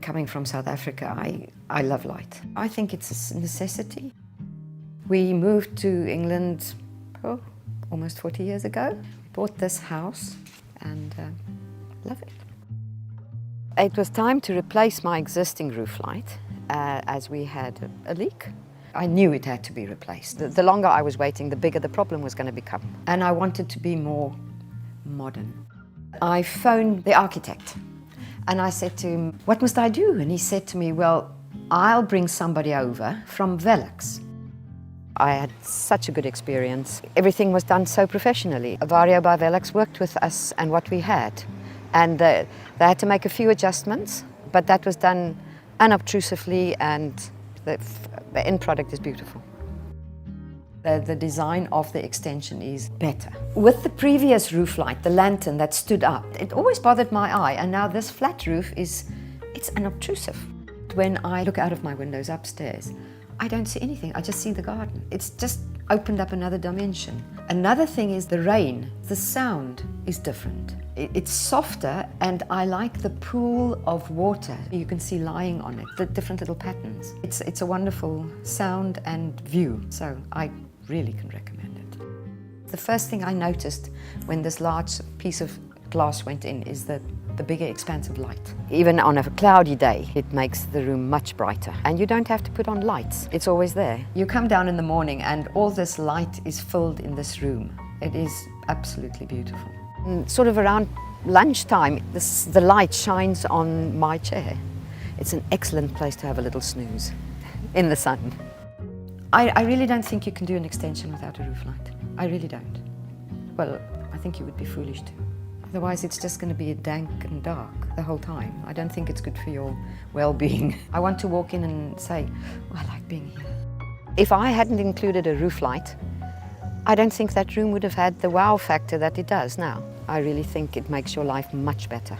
coming from South Africa, I love light. I think it's a necessity. We moved to England almost 40 years ago. We bought this house and love it. It was time to replace my existing roof light as we had a leak. I knew it had to be replaced. The longer I was waiting, the bigger the problem was going to become. And I wanted to be more modern. I phoned the architect and I said to him, what must I do? And he said to me, well, I'll bring somebody over from VELUX. I had such a good experience. Everything was done so professionally. Vario by VELUX worked with us and what we had. And they had to make a few adjustments, but that was done unobtrusively, and the end product is beautiful. The design of the extension is better. With the previous roof light, the lantern that stood up, it always bothered my eye, and now this flat roof it's unobtrusive. When I look out of my windows upstairs, I don't see anything, I just see the garden. It's just opened up another dimension. Another thing is the rain. The sound is different. It's softer, and I like the pool of water you can see lying on it, the different little patterns. It's a wonderful sound and view, so I really can recommend it. The first thing I noticed when this large piece of glass went in is the bigger expanse of light. Even on a cloudy day, it makes the room much brighter. And you don't have to put on lights, it's always there. You come down in the morning and all this light is filled in this room. It is absolutely beautiful. And sort of around lunchtime, the light shines on my chair. It's an excellent place to have a little snooze in the sun. I really don't think you can do an extension without a roof light. I really don't. Well, I think you would be foolish to. Otherwise, it's just going to be dank and dark the whole time. I don't think it's good for your well-being. I want to walk in and say, oh, I like being here. If I hadn't included a roof light, I don't think that room would have had the wow factor that it does now. I really think it makes your life much better.